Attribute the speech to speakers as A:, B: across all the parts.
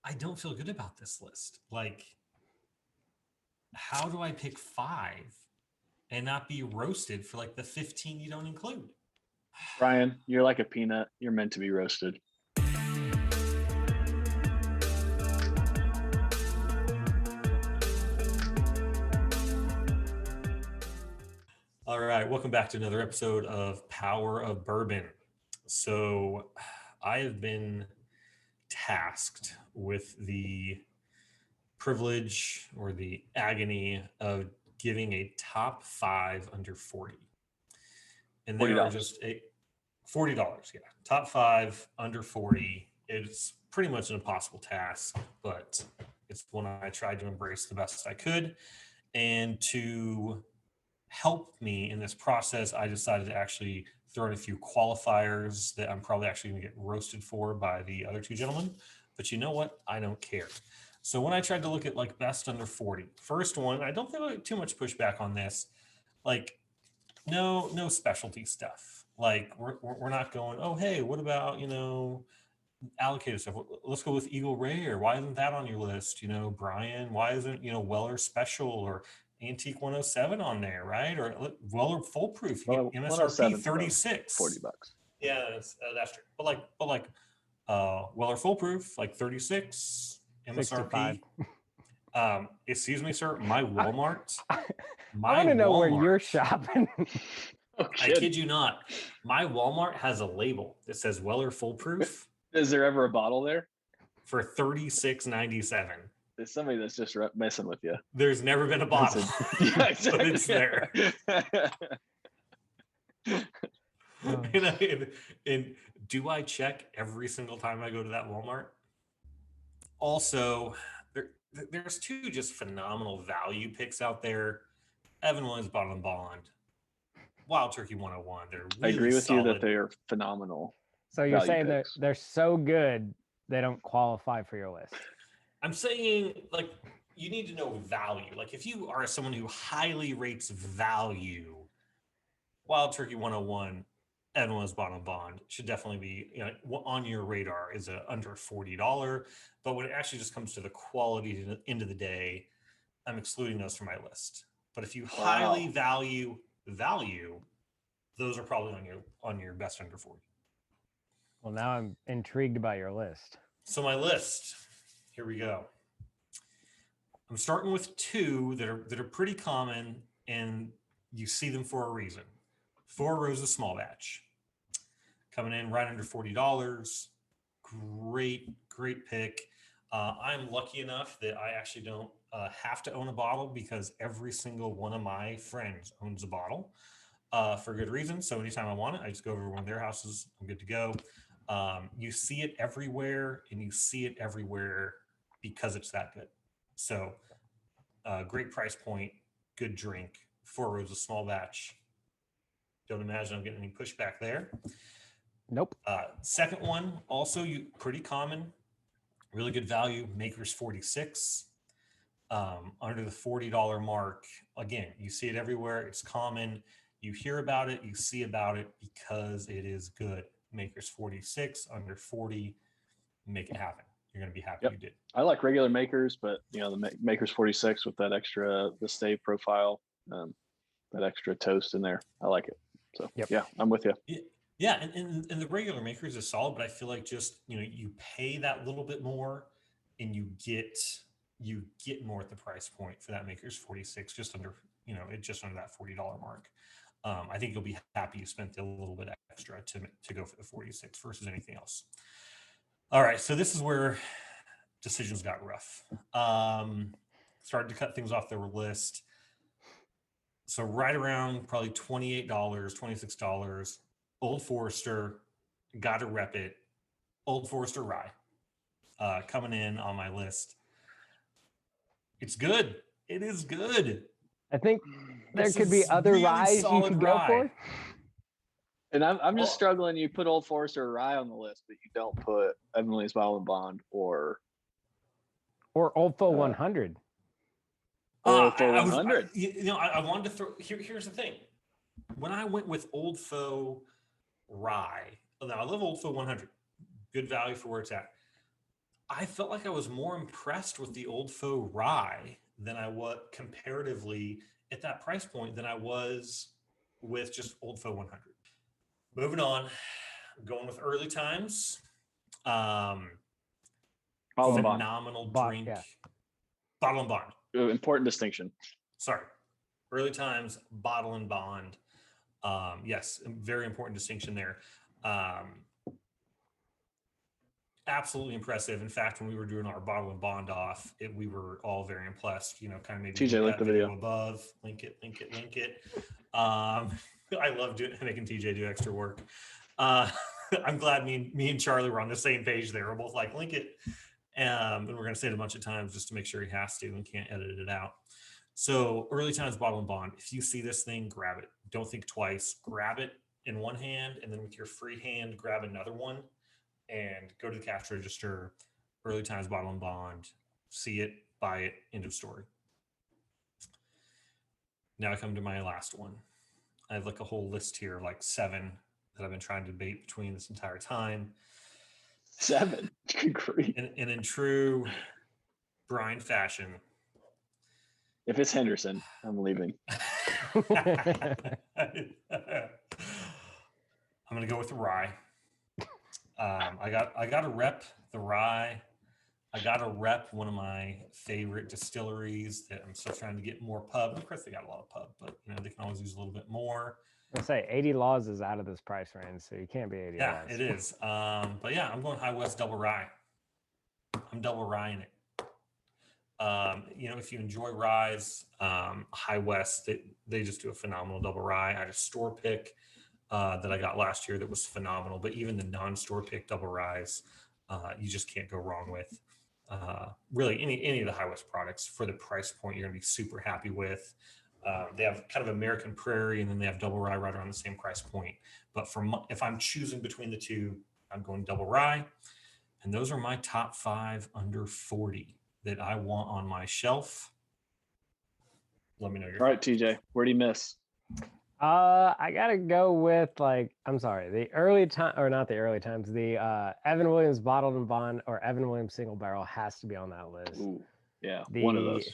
A: I don't feel good about this list. Like, how do I pick 5 and not be roasted for like the 15 you don't include?
B: Brian, you're like a peanut. You're meant to be roasted.
A: All right, welcome back to another episode of Power of Bourbon. So, I have been tasked with the privilege or the agony of giving a top 5 under 40. And there are
B: $40.
A: just $40, yeah. Top 5 under 40. It's pretty much an impossible task, but it's one I tried to embrace the best I could. And to help me in this process, I decided to actually throw in a few qualifiers that I'm probably actually going to get roasted for by the other two gentlemen. But you know what? I don't care. So when I tried to look at like best under 40, first one, I don't think too much pushback on this. Like, no specialty stuff. Like we're not going, oh, hey, what about, allocated stuff? Let's go with Eagle Rare. Why isn't that on your list? Brian, why isn't, Weller Special or Antique 107 on there, right? Or Weller Foolproof, you get MSRP 36.
B: $40.
A: Yeah, that's true. But Weller Foolproof, like 36 MSRP.
C: 65.
A: Excuse me, sir. My Walmart.
C: I want to know where
A: Walmart,
C: you're shopping.
B: Oh,
A: I kid you not. My Walmart has a label that says Weller Foolproof
B: Is there ever a bottle there?
A: for $36.97.
B: There's somebody that's just messing with you.
A: There's never been a bottle,
B: Yeah, exactly.
A: but it's there. And do I check every single time I go to that Walmart? Also, there's two just phenomenal value picks out there. Evan Williams Bottle and Bond, Wild Turkey 101. They're really
B: I agree with
A: solid.
B: you that they are phenomenal.
C: So you're
B: value
C: saying
B: picks.
C: they're so good they don't qualify for your list.
A: I'm saying, like, you need to know value. Like, if you are someone who highly rates value, Wild Turkey 101, Evan Williams Bottle and Bond should definitely be on your radar is a under $40. But when it actually just comes to the quality at the end of the day, I'm excluding those from my list. But if you highly value, those are probably on your best under 40.
C: Well, now I'm intrigued by your list.
A: So my list, here we go. I'm starting with 2 that are pretty common, and you see them for a reason. Four Roses Small Batch, coming in right under $40. Great pick. I'm lucky enough that I actually don't have to own a bottle because every single one of my friends owns a bottle for good reason. So anytime I want it, I just go over to one of their houses. I'm good to go. You see it everywhere, and you see it everywhere because it's that good. So great price point, good drink. Four Roses Small Batch. Don't imagine I'm getting any pushback there.
C: Nope.
A: Second one, also pretty common, really good value, Maker's 46. Under the $40 mark. Again, you see it everywhere. It's common. You hear about it, you see about it because it is good. Maker's 46, under 40, make it happen. You're going to be happy you did.
B: I like regular Makers, but the Maker's 46 with that extra, the stave profile, that extra toast in there. I like it. So yeah, I'm with you.
A: Yeah, and the regular Makers is solid, but I feel like just, you pay that little bit more and you get more at the price point for that Maker's 46, just under that $40 mark. I think you'll be happy you spent a little bit extra to go for the 46 versus anything else. All right, so this is where decisions got rough. Started to cut things off their list. So right around probably $28, $26, Old Forester, got to rep it. Old Forester Rye coming in on my list. It's good. It is good.
C: I think there could be other
A: really
C: ryes you could go for.
B: And I'm just struggling. You put Old Forester Rye on the list, but you don't put Evan Williams Bottle and Bond or
C: Old Fo 100.
B: Old Fo 100.
A: I wanted to throw. Here's the thing. When I went with Old Fo Rye, now I love Old Fo 100. Good value for where it's at. I felt like I was more impressed with the Old Foe rye than I was comparatively at that price point than I was with just Old Foe 100. Moving on, going with Early Times.
B: Bottle and bond.
A: Phenomenal drink.
C: Yeah.
A: Bottle and bond.
B: Important distinction.
A: Sorry. Early Times, bottle and bond. Yes, very important distinction there. Absolutely impressive. In fact, when we were doing our bottle and bond off, we were all very impressed. You know, kind of maybe
B: TJ, link the video
A: above. Link it. I love making TJ do extra work. I'm glad me and Charlie were on the same page there. We're both like, link it. And we're going to say it a bunch of times just to make sure he has to and can't edit it out. So Early Times bottle and bond. If you see this thing, grab it. Don't think twice. Grab it in one hand, and then with your free hand, grab another one and go to the cash register. Early Times bottle and bond. See it, buy it, end of story. Now I come to my last one. I have like a whole list here, like 7 that I've been trying to debate between this entire time.
B: 7. Good grief.
A: And in true Brian fashion.
B: If it's Henderson, I'm leaving.
A: I'm going to go with the rye. I got to rep the rye. I got to rep one of my favorite distilleries that I'm still trying to get more pub. Of course, they got a lot of pub, but you know they can always use a little bit more.
C: I'll say 80 laws is out of this price range, so you can't be 80
A: Yeah,
C: laws.
A: it is. But yeah, I'm going High West double rye. I'm double ryeing it. You know, if you enjoy ryes, High West, they just do a phenomenal double rye. I had a store pick that I got last year that was phenomenal, but even the non-store pick double ryes, you just can't go wrong with. Really, any of the High West products for the price point, you're going to be super happy with. They have kind of American Prairie, and then they have double rye right around the same price point. But if I'm choosing between the two, I'm going double rye. And those are my top 5 under 40 that I want on my shelf. Let me know your.
B: All right, TJ, where do you miss?
C: I gotta go with the early time, or not the early times. The Evan Williams bottled and bond or Evan Williams single barrel has to be on that list.
B: Ooh, yeah, one of those.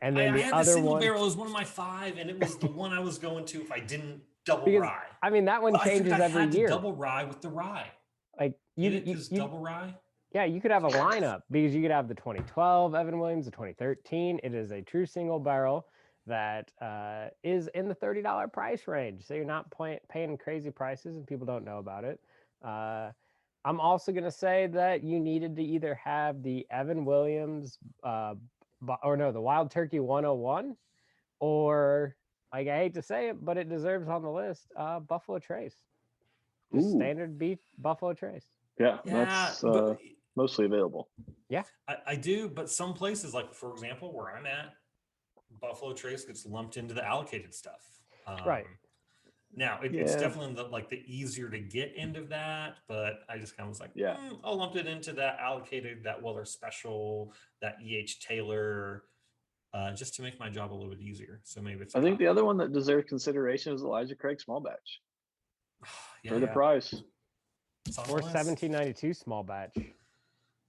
C: And then
A: I had
C: other
A: the single
C: one,
A: barrel as one of my 5, and it was the one I was going to if I didn't double
C: because,
A: rye.
C: I mean, that one changes every year.
A: Double rye with the rye.
C: Like you
A: double rye.
C: Yeah, you could have a lineup because you could have the 2012 Evan Williams, the 2013. It is a true single barrel that is in the $30 price range. So you're not paying crazy prices and people don't know about it. I'm also going to say that you needed to either have the Evan Williams the Wild Turkey 101, or, like, I hate to say it, but it deserves on the list, Buffalo Trace. Just standard beef Buffalo Trace.
B: Yeah, that's mostly available.
C: Yeah,
A: I do, but some places, like for example, where I'm at, Buffalo Trace gets lumped into the allocated stuff.
C: Right.
A: Now it's definitely the easier to get end of that, but I just kind of was like, I'll lump it into that allocated, that Weller Special, that E.H. Taylor, just to make my job a little bit easier. So maybe it's.
B: I think the other one that deserves consideration is Elijah Craig Small Batch. For the price.
C: Or 1792 small batch.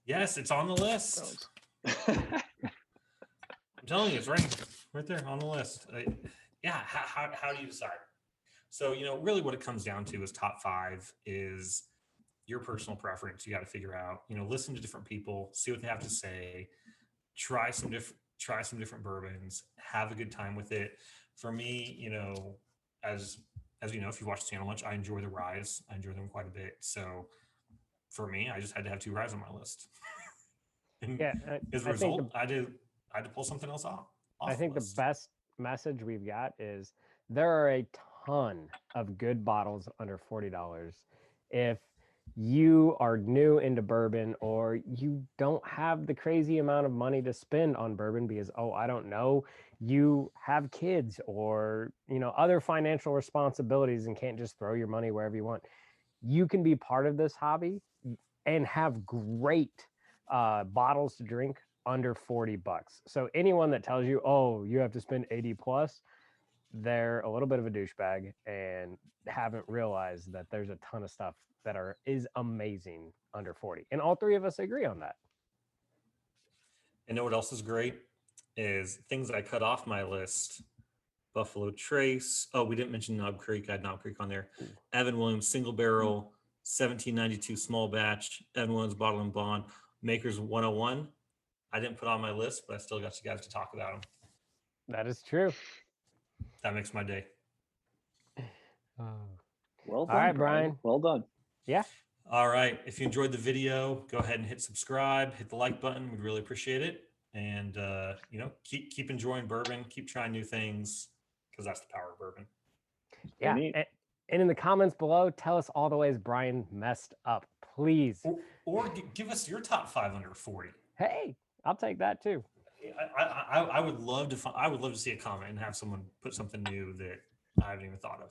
A: Yes, it's on the list. I'm telling you, it's right there on the list. How do you decide? So, you know, really what it comes down to is top 5 is your personal preference. You got to figure out, you know, listen to different people, see what they have to say, try some different bourbons, have a good time with it. For me, you know, as you know, if you watch the channel much, I enjoy the ryes. I enjoy them quite a bit. So for me, I just had to have 2 ryes on my list. And as a result, I had to pull something else off.
C: I think the best message we've got is there are a ton of good bottles under $40. If you are new into bourbon, or you don't have the crazy amount of money to spend on bourbon because, I don't know, you have kids or, you know, other financial responsibilities and can't just throw your money wherever you want, you can be part of this hobby and have great bottles to drink under $40. So anyone that tells you, you have to spend 80 plus, they're a little bit of a douchebag and haven't realized that there's a ton of stuff that is amazing under 40. And all 3 of us agree on that.
A: And know what else is great is things that I cut off my list. Buffalo Trace. Oh, we didn't mention Knob Creek. I had Knob Creek on there. Evan Williams single barrel, 1792 small batch. Evan Williams bottle and bond. Makers 101. I didn't put on my list, but I still got you guys to talk about them.
C: That is true.
A: That makes my day.
B: Well done,
C: All right, Brian.
B: Well done.
C: Yeah.
A: All right. If you enjoyed the video, go ahead and hit subscribe, hit the like button. We'd really appreciate it. And keep enjoying bourbon, keep trying new things, because that's the power of bourbon.
C: Yeah. And in the comments below, tell us all the ways Brian messed up, please.
A: Or give us your top 5 under 40.
C: Hey, I'll take that too.
A: I would love to see a comment and have someone put something new that I haven't even thought of.